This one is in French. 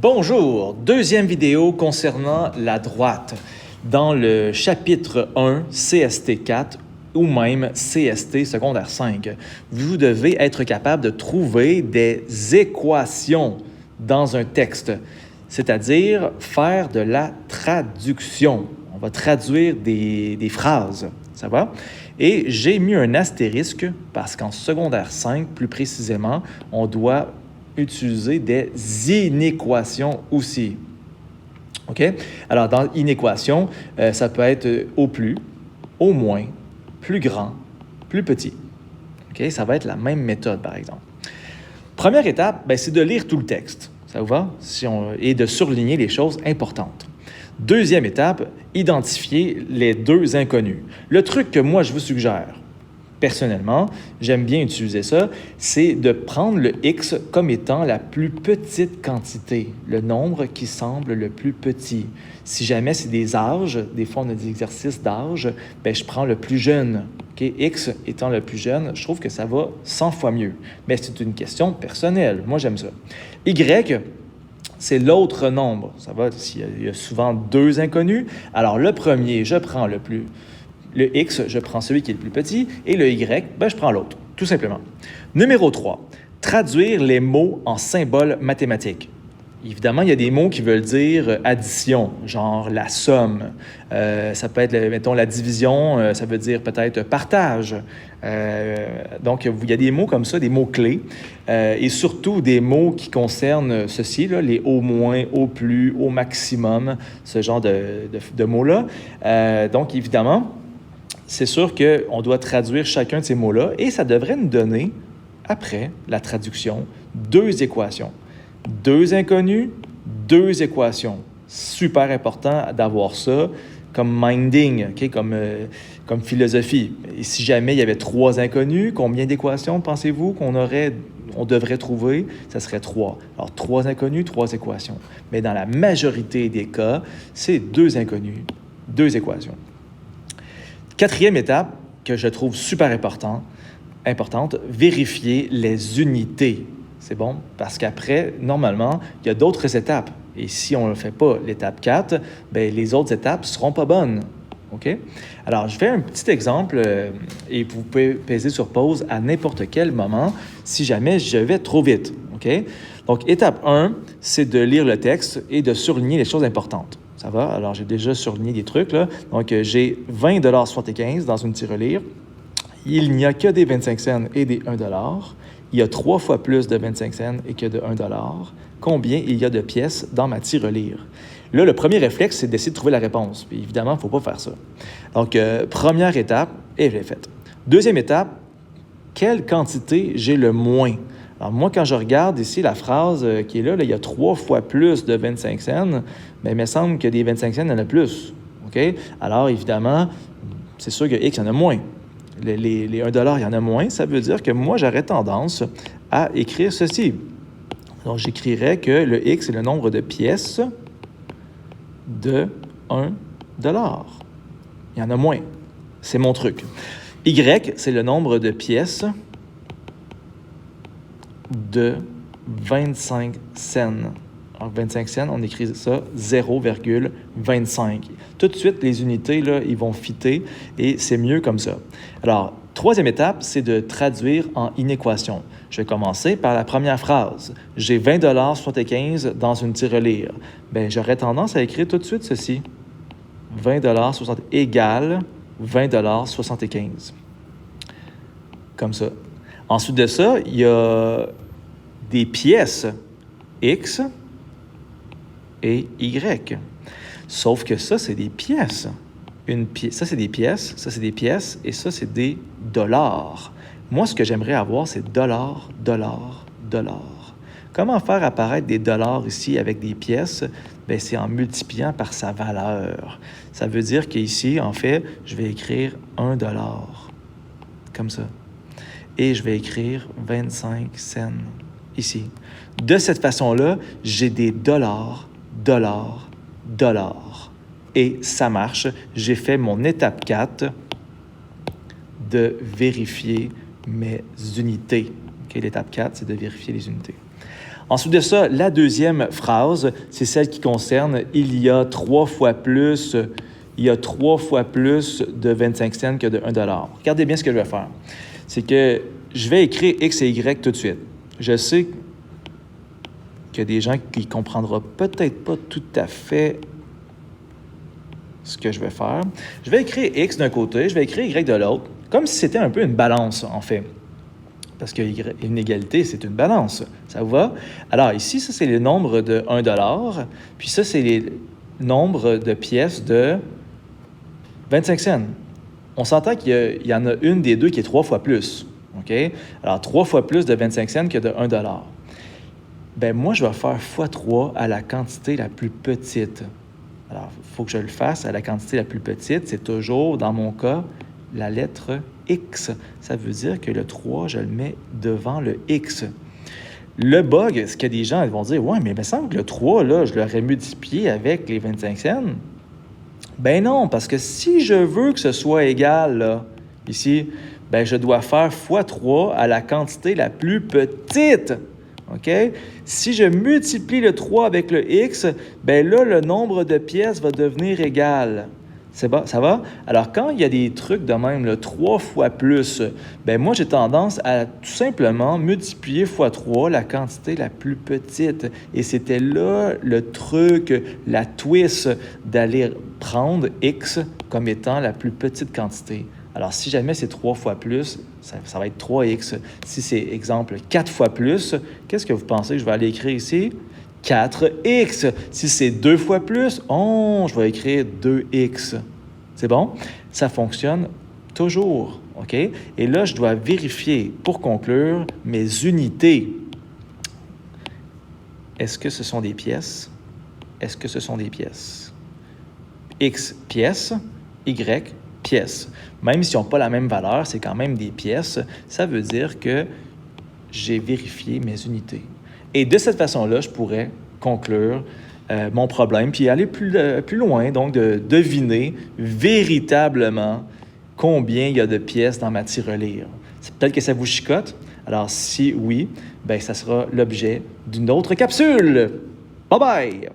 Bonjour, deuxième vidéo concernant la droite. Dans le chapitre 1, CST 4 ou même CST secondaire 5, vous devez être capable de trouver des équations dans un texte, c'est-à-dire faire de la traduction. On va traduire des phrases, ça va? Et j'ai mis un astérisque parce qu'en secondaire 5, plus précisément, on doit utiliser des inéquations aussi. OK? Alors, dans inéquation, ça peut être au plus, au moins, plus grand, plus petit. OK? Ça va être la même méthode, par exemple. Première étape, c'est de lire tout le texte. Ça vous va? Et de surligner les choses importantes. Deuxième étape, identifier les deux inconnus. Le truc que moi, je vous suggère, personnellement, j'aime bien utiliser ça, c'est de prendre le X comme étant la plus petite quantité, le nombre qui semble le plus petit. Si jamais c'est des âges, des fois on a des exercices d'âge, je prends le plus jeune. Okay? X étant le plus jeune, je trouve que ça va 100 fois mieux. Mais c'est une question personnelle. Moi, j'aime ça. Y, c'est l'autre nombre. Ça va, il y a souvent deux inconnus. Alors, le premier, je prends le X, je prends celui qui est le plus petit, et le Y, je prends l'autre, tout simplement. Numéro 3, traduire les mots en symboles mathématiques. Évidemment, il y a des mots qui veulent dire addition, genre la somme. Ça peut être, mettons, la division, ça veut dire peut-être partage. Donc, il y a des mots comme ça, des mots-clés, et surtout des mots qui concernent ceci, là, les au moins, au plus, au maximum, ce genre de mots-là. Donc, évidemment, c'est sûr qu'on doit traduire chacun de ces mots-là et ça devrait nous donner, après la traduction, deux équations. Deux inconnus, deux équations. Super important d'avoir ça comme minding, okay? Comme philosophie. Et si jamais il y avait trois inconnus, combien d'équations pensez-vous qu'on devrait trouver? Ça serait 3. Alors, 3 inconnus, 3 équations. Mais dans la majorité des cas, c'est 2 inconnus, 2 équations. Quatrième étape que je trouve super importante, vérifier les unités. C'est bon? Parce qu'après, normalement, il y a d'autres étapes. Et si on ne fait pas l'étape 4, les autres étapes ne seront pas bonnes. OK? Alors, je fais un petit exemple et vous pouvez peser sur pause à n'importe quel moment si jamais je vais trop vite. OK? Donc, étape 1, c'est de lire le texte et de surligner les choses importantes. Ça va? Alors, j'ai déjà surligné des trucs, là. Donc, j'ai 20,75 $ dans une tirelire. Il n'y a que des 25 cents et des 1 $. Il y a 3 fois plus de 25 cents et que de 1 $. Combien il y a de pièces dans ma tirelire? Là, le premier réflexe, c'est d'essayer de trouver la réponse. Puis évidemment, il ne faut pas faire ça. Donc, première étape, et je l'ai faite. Deuxième étape, quelle quantité j'ai le moins? Alors, moi, quand je regarde ici la phrase qui est là, il y a 3 fois plus de 25 cents, il me semble que des 25 cents, il y en a plus. OK? Alors, évidemment, c'est sûr que X, il y en a moins. Les 1 $, il y en a moins. Ça veut dire que moi, j'aurais tendance à écrire ceci. Donc, j'écrirais que le X est le nombre de pièces de 1 $. Il y en a moins. C'est mon truc. Y, c'est le nombre de pièces de 25 cents. Alors, 25 cents, on écrit ça 0,25. Tout de suite, les unités, là, ils vont fitter et c'est mieux comme ça. Alors, troisième étape, c'est de traduire en inéquation. Je vais commencer par la première phrase. J'ai 20,75 $ dans une tirelire. J'aurais tendance à écrire tout de suite ceci. 20,60 $ égale 20,75 $. Comme ça. Ensuite de ça, il y a des pièces X et Y. Sauf que ça, c'est des pièces. Ça, c'est des pièces, ça, c'est des pièces, et ça, c'est des dollars. Moi, ce que j'aimerais avoir, c'est dollars, dollars, dollars. Comment faire apparaître des dollars ici avec des pièces? C'est en multipliant par sa valeur. Ça veut dire qu'ici, en fait, je vais écrire 1 $, comme ça. Et je vais écrire 25 cents ici. De cette façon-là, j'ai des dollars, dollars, dollars. Et ça marche. J'ai fait mon étape 4 de vérifier mes unités. Okay, l'étape 4, c'est de vérifier les unités. Ensuite de ça, la deuxième phrase, c'est celle qui concerne il y a 3 fois plus de 25 cents que de 1 $. Regardez bien ce que je vais faire. C'est que je vais écrire X et Y tout de suite. Je sais qu'il y a des gens qui ne comprendront peut-être pas tout à fait ce que je vais faire. Je vais écrire X d'un côté, je vais écrire Y de l'autre, comme si c'était un peu une balance, en fait. Parce qu'une égalité, c'est une balance. Ça vous va? Alors ici, ça, c'est le nombre de 1 $, puis ça, c'est les nombres de pièces de 25 cents. On s'entend qu'il y en a une des deux qui est 3 fois plus. OK? Alors, 3 fois plus de 25 cents que de 1 $. Bien, moi, je vais faire x3 à la quantité la plus petite. Alors, il faut que je le fasse à la quantité la plus petite. C'est toujours, dans mon cas, la lettre X. Ça veut dire que le 3, je le mets devant le X. Le bug, c'est que des gens vont dire « Ouais, mais il me semble que le 3, là, je l'aurais multiplié avec les 25 cents. » Ben non, parce que si je veux que ce soit égal, là, ici, ben je dois faire x3 à la quantité la plus petite. OK? Si je multiplie le 3 avec le X, ben là, le nombre de pièces va devenir égal. C'est bon, ça va? Alors, quand il y a des trucs de même, le 3 fois plus, ben moi, j'ai tendance à tout simplement multiplier x 3 la quantité la plus petite. Et c'était là le truc, la twist d'aller prendre X comme étant la plus petite quantité. Alors, si jamais c'est 3 fois plus, ça va être 3X. Si c'est, exemple, 4 fois plus, qu'est-ce que vous pensez que je vais aller écrire ici? 4X. Si c'est 2 fois plus, je vais écrire 2X. C'est bon? Ça fonctionne toujours, OK? Et là, je dois vérifier, pour conclure, mes unités. Est-ce que ce sont des pièces? Est-ce que ce sont des pièces? X pièces, Y pièces. Même s'ils n'ont pas la même valeur, c'est quand même des pièces. Ça veut dire que j'ai vérifié mes unités. Et de cette façon-là, je pourrais conclure mon problème, puis aller plus loin, donc de deviner véritablement combien il y a de pièces dans ma tirelire. Peut-être que ça vous chicote. Alors, si oui, bien, ça sera l'objet d'une autre capsule. Bye bye!